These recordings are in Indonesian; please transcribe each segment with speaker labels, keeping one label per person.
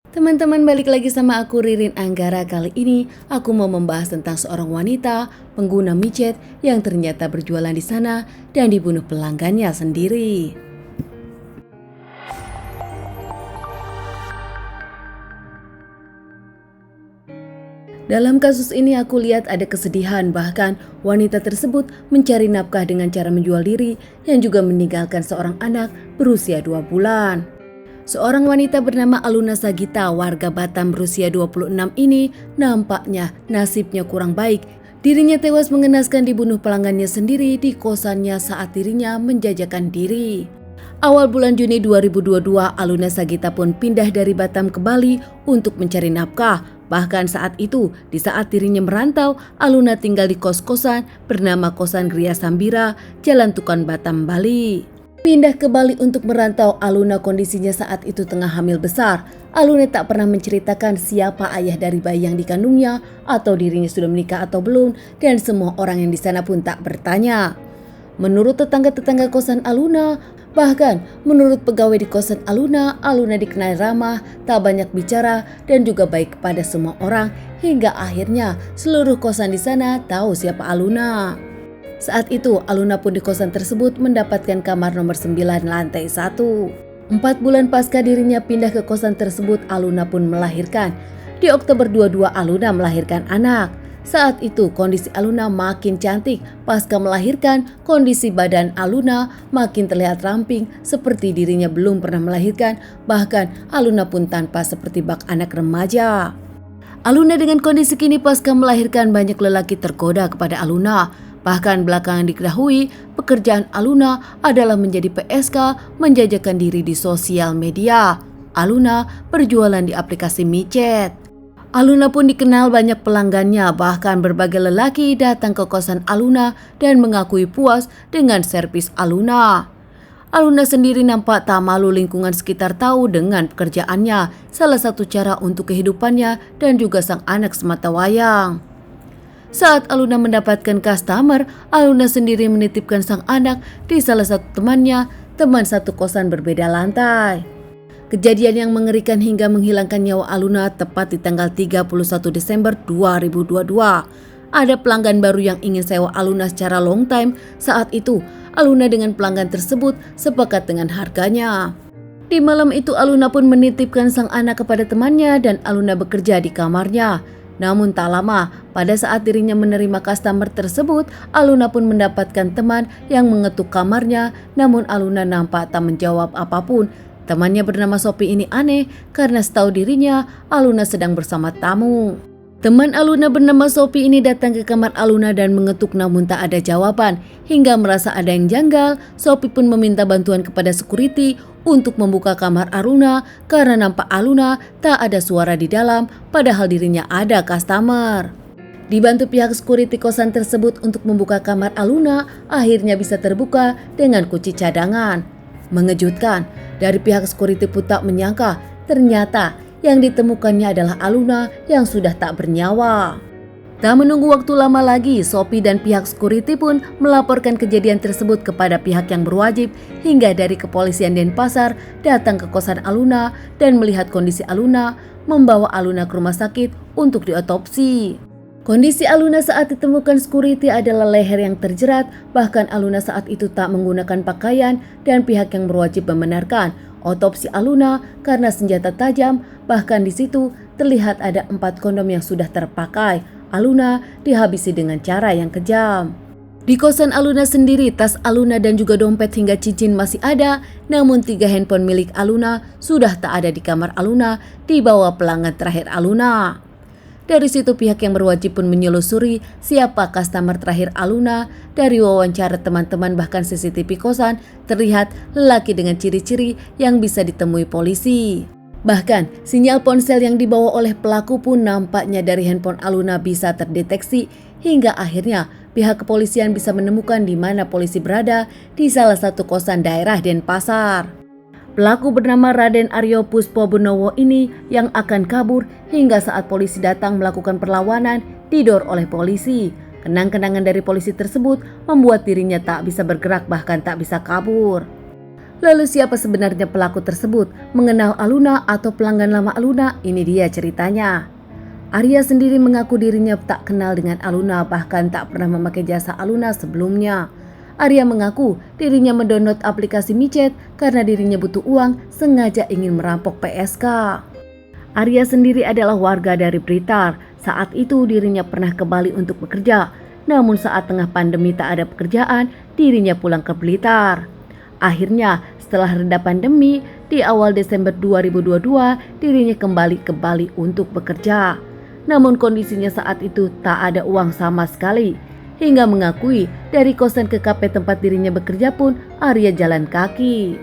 Speaker 1: Teman-teman, balik lagi sama aku Ririn Anggara. Kali ini aku mau membahas tentang seorang wanita pengguna micet yang ternyata berjualan di sana dan dibunuh pelanggannya sendiri. Dalam kasus ini aku lihat ada kesedihan, bahkan wanita tersebut mencari nafkah dengan cara menjual diri yang juga meninggalkan seorang anak berusia 2 bulan. Seorang wanita bernama Aluna Sagita, warga Batam berusia 26 ini nampaknya nasibnya kurang baik. Dirinya tewas mengenaskan dibunuh pelanggannya sendiri di kosannya saat dirinya menjajakan diri. Awal bulan Juni 2022, Aluna Sagita pun pindah dari Batam ke Bali untuk mencari nafkah. Bahkan saat itu, di saat dirinya merantau, Aluna tinggal di kos-kosan bernama Kosan Gria Sambira, Jalan Tukan Batam, Bali. Pindah ke Bali untuk merantau, Aluna kondisinya saat itu tengah hamil besar. Aluna tak pernah menceritakan siapa ayah dari bayi yang dikandungnya atau dirinya sudah menikah atau belum, dan semua orang yang di sana pun tak bertanya. Menurut tetangga-tetangga kosan Aluna, bahkan menurut pegawai di kosan Aluna, Aluna dikenal ramah, tak banyak bicara, dan juga baik kepada semua orang, hingga akhirnya seluruh kosan di sana tahu siapa Aluna. Saat itu, Aluna pun di kosan tersebut mendapatkan kamar nomor 9 lantai 1. 4 bulan pasca dirinya pindah ke kosan tersebut, Aluna pun melahirkan. Di Oktober 22, Aluna melahirkan anak. Saat itu, kondisi Aluna makin cantik. Pasca melahirkan, kondisi badan Aluna makin terlihat ramping seperti dirinya belum pernah melahirkan. Bahkan, Aluna pun tanpa seperti bak anak remaja. Aluna dengan kondisi kini pasca melahirkan, banyak lelaki tergoda kepada Aluna. Bahkan belakangan diketahui pekerjaan Aluna adalah menjadi PSK, menjajakan diri di sosial media. Aluna berjualan di aplikasi micet. Aluna pun dikenal banyak pelanggannya, bahkan berbagai lelaki datang ke kosan Aluna dan mengakui puas dengan servis Aluna. Aluna sendiri nampak tak malu lingkungan sekitar tahu dengan pekerjaannya, salah satu cara untuk kehidupannya dan juga sang anak sematawayang. Saat Aluna mendapatkan customer, Aluna sendiri menitipkan sang anak di salah satu temannya, teman satu kosan berbeda lantai. Kejadian yang mengerikan hingga menghilangkan nyawa Aluna tepat di tanggal 31 Desember 2022. Ada pelanggan baru yang ingin sewa Aluna secara long time. Saat itu, Aluna dengan pelanggan tersebut sepakat dengan harganya. Di malam itu, Aluna pun menitipkan sang anak kepada temannya dan Aluna bekerja di kamarnya. Namun tak lama, pada saat dirinya menerima customer tersebut, Aluna pun mendapatkan teman yang mengetuk kamarnya, namun Aluna nampak tak menjawab apapun. Temannya bernama Sopi ini aneh karena setahu dirinya Aluna sedang bersama tamu. Teman Aluna bernama Sopi ini datang ke kamar Aluna dan mengetuk namun tak ada jawaban. Hingga merasa ada yang janggal, Sopi pun meminta bantuan kepada security untuk membuka kamar Aluna karena nampak Aluna tak ada suara di dalam padahal dirinya ada customer. Dibantu pihak security kosan tersebut untuk membuka kamar Aluna, akhirnya bisa terbuka dengan kunci cadangan. Mengejutkan, dari pihak security pun tak menyangka ternyata yang ditemukannya adalah Aluna yang sudah tak bernyawa. Tak menunggu waktu lama lagi, Sopi dan pihak security pun melaporkan kejadian tersebut kepada pihak yang berwajib, hingga dari kepolisian Denpasar datang ke kosan Aluna dan melihat kondisi Aluna, membawa Aluna ke rumah sakit untuk diotopsi. Kondisi Aluna saat ditemukan security adalah leher yang terjerat, bahkan Aluna saat itu tak menggunakan pakaian dan pihak yang berwajib membenarkan otopsi Aluna karena senjata tajam, bahkan di situ terlihat ada 4 kondom yang sudah terpakai. Aluna dihabisi dengan cara yang kejam. Di kosan Aluna sendiri, tas Aluna dan juga dompet hingga cincin masih ada, namun 3 handphone milik Aluna sudah tak ada di kamar Aluna, dibawa pelanggan terakhir Aluna. Dari situ pihak yang berwajib pun menyelusuri siapa customer terakhir Aluna. Dari wawancara teman-teman bahkan CCTV kosan, terlihat lelaki dengan ciri-ciri yang bisa ditemui polisi. Bahkan, sinyal ponsel yang dibawa oleh pelaku pun nampaknya dari handphone Aluna bisa terdeteksi, hingga akhirnya pihak kepolisian bisa menemukan di mana polisi berada di salah satu kosan daerah Denpasar. Pelaku bernama Raden Aryo Puspo Bonowo ini yang akan kabur, hingga saat polisi datang melakukan perlawanan didor oleh polisi. Kenang-kenangan dari polisi tersebut membuat dirinya tak bisa bergerak bahkan tak bisa kabur. Lalu siapa sebenarnya pelaku tersebut? Mengenal Aluna atau pelanggan lama Aluna? Ini dia ceritanya. Arya sendiri mengaku dirinya tak kenal dengan Aluna, bahkan tak pernah memakai jasa Aluna sebelumnya. Arya mengaku dirinya mendownload aplikasi micet karena dirinya butuh uang, sengaja ingin merampok PSK. Arya sendiri adalah warga dari Blitar. Saat itu dirinya pernah ke Bali untuk bekerja. Namun saat tengah pandemi tak ada pekerjaan, dirinya pulang ke Blitar. Akhirnya setelah reda pandemi, di awal Desember 2022, dirinya kembali ke Bali untuk bekerja. Namun kondisinya saat itu tak ada uang sama sekali. Hingga mengakui dari kosan ke kafe tempat dirinya bekerja pun Arya jalan kaki.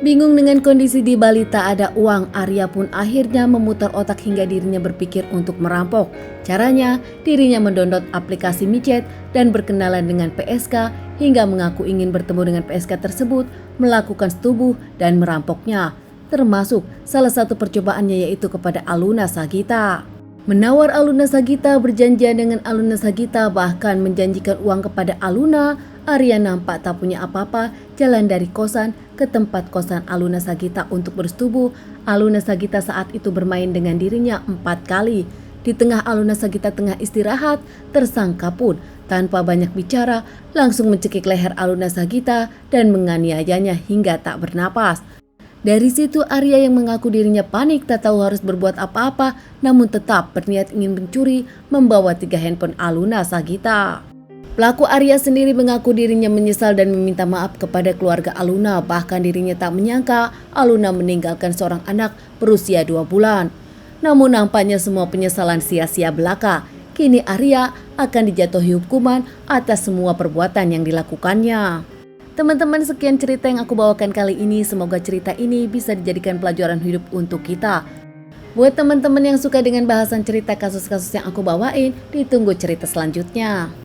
Speaker 1: Bingung dengan kondisi di Bali tak ada uang, Arya pun akhirnya memutar otak hingga dirinya berpikir untuk merampok. Caranya, dirinya mendownload aplikasi micet dan berkenalan dengan PSK hingga mengaku ingin bertemu dengan PSK tersebut, melakukan setubuh dan merampoknya. Termasuk salah satu percobaannya yaitu kepada Aluna Sagita. Menawar Aluna Sagita, berjanjian dengan Aluna Sagita, bahkan menjanjikan uang kepada Aluna. Arya nampak tak punya apa-apa, jalan dari kosan ke tempat kosan Aluna Sagita untuk bersetubuh. Aluna Sagita saat itu bermain dengan dirinya 4 kali. Di tengah Aluna Sagita tengah istirahat, tersangka pun tanpa banyak bicara langsung mencekik leher Aluna Sagita dan menganiayanya hingga tak bernapas. Dari situ Arya yang mengaku dirinya panik, tak tahu harus berbuat apa-apa, namun tetap berniat ingin mencuri, membawa 3 handphone Aluna Sagita. Pelaku Arya sendiri mengaku dirinya menyesal dan meminta maaf kepada keluarga Aluna, bahkan dirinya tak menyangka Aluna meninggalkan seorang anak berusia 2 bulan. Namun nampaknya semua penyesalan sia-sia belaka. Kini Arya akan dijatuhi hukuman atas semua perbuatan yang dilakukannya. Teman-teman, sekian cerita yang aku bawakan kali ini. Semoga cerita ini bisa dijadikan pelajaran hidup untuk kita. Buat teman-teman yang suka dengan bahasan cerita kasus-kasus yang aku bawain, ditunggu cerita selanjutnya.